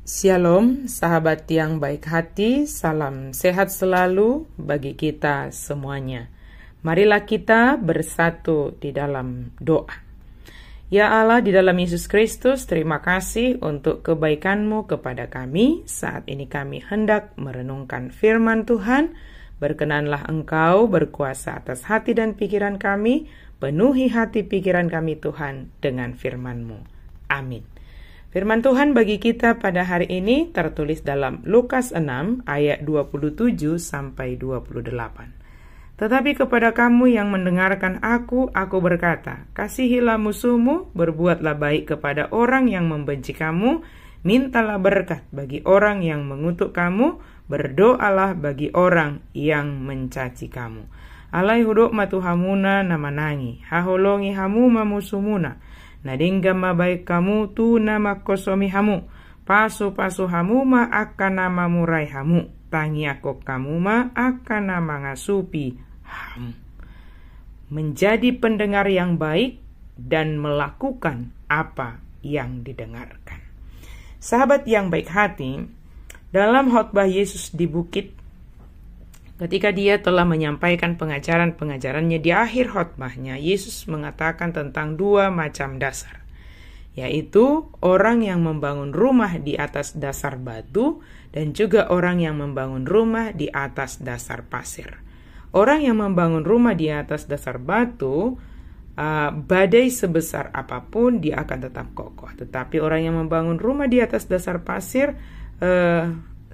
Shalom, sahabat yang baik hati, salam sehat selalu bagi kita semuanya. Marilah kita bersatu di dalam doa. Ya Allah, di dalam Yesus Kristus, terima kasih untuk kebaikan-Mu kepada kami. Saat ini kami hendak merenungkan firman Tuhan. Berkenanlah Engkau berkuasa atas hati dan pikiran kami. Penuhi hati pikiran kami Tuhan dengan firman-Mu. Amin. Firman Tuhan bagi kita pada hari ini tertulis dalam Lukas 6 ayat 27 sampai 28. Tetapi kepada kamu yang mendengarkan aku berkata, kasihilah musuhmu, berbuatlah baik kepada orang yang membenci kamu, mintalah berkat bagi orang yang mengutuk kamu, berdoalah bagi orang yang mencaci kamu. Alai hudok matuhamuna namanangi, haholongi hamu mamusumuna, nadingga mabaik kamu tu nama kosomi hamu, pasu hamu ma akan nama murai hamu, tangi akok kamu ma akan nama ngasupi hamu. Menjadi pendengar yang baik dan melakukan apa yang didengarkan. Sahabat yang baik hati, dalam khotbah Yesus di bukit, ketika dia telah menyampaikan pengajaran-pengajarannya, di akhir khotbahnya Yesus mengatakan tentang dua macam dasar, yaitu orang yang membangun rumah di atas dasar batu dan juga orang yang membangun rumah di atas dasar pasir. Orang yang membangun rumah di atas dasar batu, badai sebesar apapun dia akan tetap kokoh. Tetapi orang yang membangun rumah di atas dasar pasir,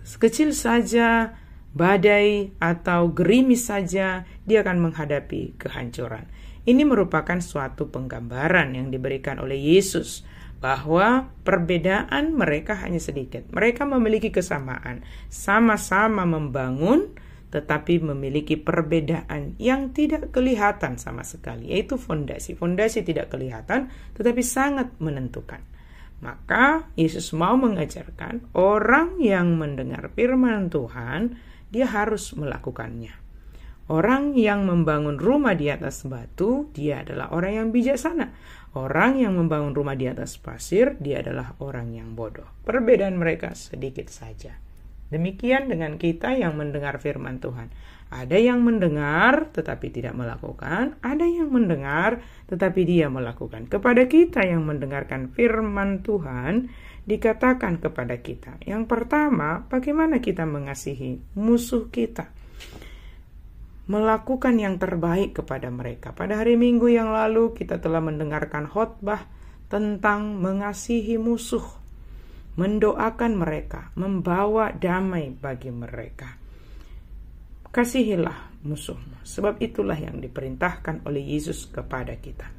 sekecil saja badai atau gerimis saja, dia akan menghadapi kehancuran. Ini merupakan suatu penggambaran yang diberikan oleh Yesus, bahwa perbedaan mereka hanya sedikit. Mereka memiliki kesamaan, sama-sama membangun, tetapi memiliki perbedaan yang tidak kelihatan sama sekali, yaitu fondasi. Fondasi tidak kelihatan, tetapi sangat menentukan. Maka Yesus mau mengajarkan orang yang mendengar firman Tuhan, dia harus melakukannya. Orang yang membangun rumah di atas batu, dia adalah orang yang bijaksana. Orang yang membangun rumah di atas pasir, dia adalah orang yang bodoh. Perbedaan mereka sedikit saja. Demikian dengan kita yang mendengar firman Tuhan. Ada yang mendengar tetapi tidak melakukan, ada yang mendengar tetapi dia melakukan. Kepada kita yang mendengarkan firman Tuhan, dikatakan kepada kita, yang pertama, bagaimana kita mengasihi musuh kita, melakukan yang terbaik kepada mereka. Pada hari Minggu yang lalu kita telah mendengarkan khotbah tentang mengasihi musuh, mendoakan mereka, membawa damai bagi mereka. Kasihilah musuhmu, sebab itulah yang diperintahkan oleh Yesus kepada kita.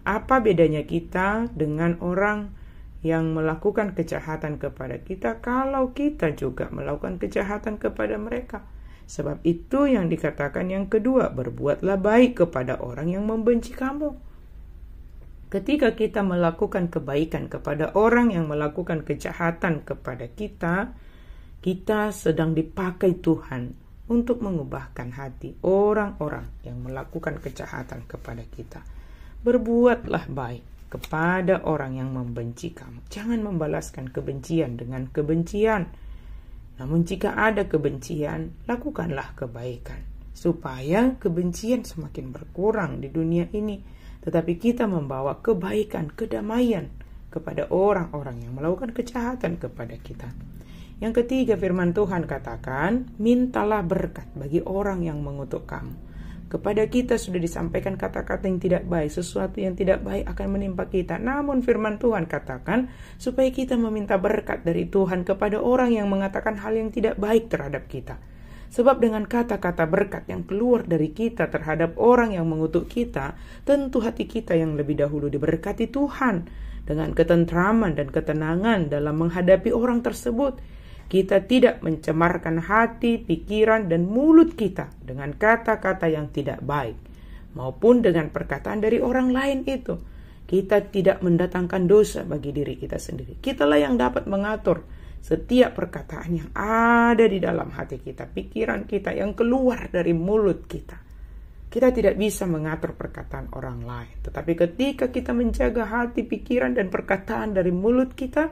Apa bedanya kita dengan orang yang melakukan kejahatan kepada kita kalau kita juga melakukan kejahatan kepada mereka? Sebab itu yang dikatakan yang kedua, berbuatlah baik kepada orang yang membenci kamu. Ketika kita melakukan kebaikan kepada orang yang melakukan kejahatan kepada kita, kita sedang dipakai Tuhan untuk mengubahkan hati orang-orang yang melakukan kejahatan kepada kita. Berbuatlah baik kepada orang yang membenci kamu. Jangan membalaskan kebencian dengan kebencian. Namun jika ada kebencian, lakukanlah kebaikan, supaya kebencian semakin berkurang di dunia ini. Tetapi kita membawa kebaikan, kedamaian kepada orang-orang yang melakukan kejahatan kepada kita. Yang ketiga, firman Tuhan katakan, mintalah berkat bagi orang yang mengutuk kamu. Kepada kita sudah disampaikan kata-kata yang tidak baik, sesuatu yang tidak baik akan menimpa kita. Namun firman Tuhan katakan, supaya kita meminta berkat dari Tuhan kepada orang yang mengatakan hal yang tidak baik terhadap kita. Sebab dengan kata-kata berkat yang keluar dari kita terhadap orang yang mengutuk kita, tentu hati kita yang lebih dahulu diberkati Tuhan dengan ketentraman dan ketenangan dalam menghadapi orang tersebut. Kita tidak mencemarkan hati, pikiran, dan mulut kita dengan kata-kata yang tidak baik, maupun dengan perkataan dari orang lain itu. Kita tidak mendatangkan dosa bagi diri kita sendiri. Kitalah yang dapat mengatur setiap perkataan yang ada di dalam hati kita, pikiran kita yang keluar dari mulut kita. Kita tidak bisa mengatur perkataan orang lain. Tetapi ketika kita menjaga hati, pikiran, dan perkataan dari mulut kita,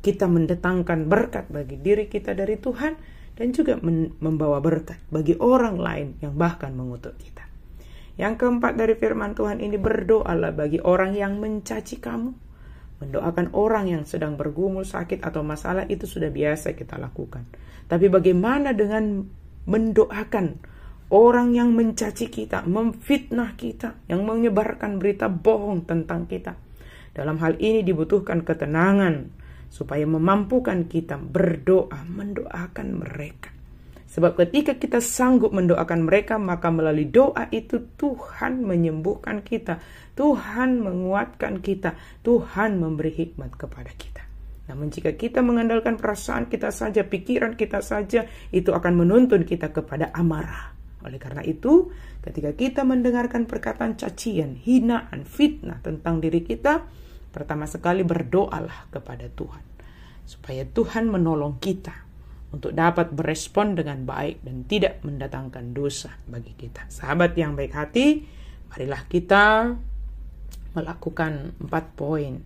kita mendatangkan berkat bagi diri kita dari Tuhan, dan juga membawa berkat bagi orang lain yang bahkan mengutuk kita. Yang keempat dari firman Tuhan ini, berdoalah bagi orang yang mencaci kamu. Mendoakan orang yang sedang bergumul sakit atau masalah itu sudah biasa kita lakukan. Tapi bagaimana dengan mendoakan orang yang mencaci kita, memfitnah kita, yang menyebarkan berita bohong tentang kita? Dalam hal ini dibutuhkan ketenangan supaya memampukan kita berdoa, mendoakan mereka. Sebab ketika kita sanggup mendoakan mereka, maka melalui doa itu Tuhan menyembuhkan kita, Tuhan menguatkan kita, Tuhan memberi hikmat kepada kita. Namun jika kita mengandalkan perasaan kita saja, pikiran kita saja, itu akan menuntun kita kepada amarah. Oleh karena itu, ketika kita mendengarkan perkataan cacian, hinaan, fitnah tentang diri kita, pertama sekali berdoalah kepada Tuhan, supaya Tuhan menolong kita untuk dapat berespon dengan baik dan tidak mendatangkan dosa bagi kita. Sahabat yang baik hati, marilah kita melakukan 4 poin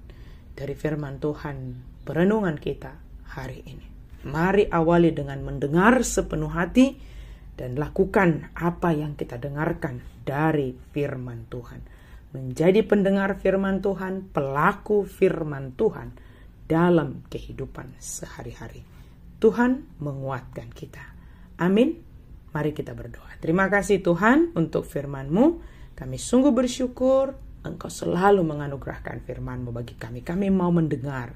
dari firman Tuhan perenungan kita hari ini. Mari awali dengan mendengar sepenuh hati dan lakukan apa yang kita dengarkan dari firman Tuhan. Menjadi pendengar firman Tuhan, pelaku firman Tuhan dalam kehidupan sehari-hari. Tuhan menguatkan kita. Amin. Mari kita berdoa. Terima kasih Tuhan untuk firman-Mu. Kami sungguh bersyukur Engkau selalu menganugerahkan firman-Mu bagi kami. Kami mau mendengar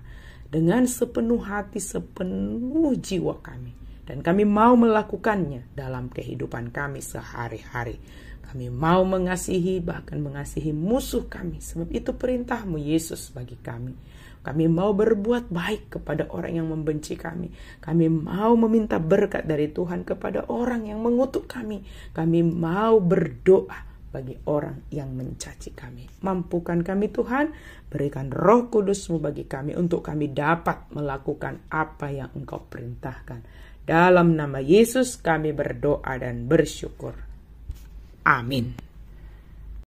dengan sepenuh hati, sepenuh jiwa kami. Dan kami mau melakukannya dalam kehidupan kami sehari-hari. Kami mau mengasihi, bahkan mengasihi musuh kami. Sebab itu perintah-Mu Yesus bagi kami. Kami mau berbuat baik kepada orang yang membenci kami. Kami mau meminta berkat dari Tuhan kepada orang yang mengutuk kami. Kami mau berdoa bagi orang yang mencaci kami. Mampukan kami Tuhan, berikan Roh Kudus-Mu bagi kami untuk kami dapat melakukan apa yang Engkau perintahkan. Dalam nama Yesus kami berdoa dan bersyukur. Amin.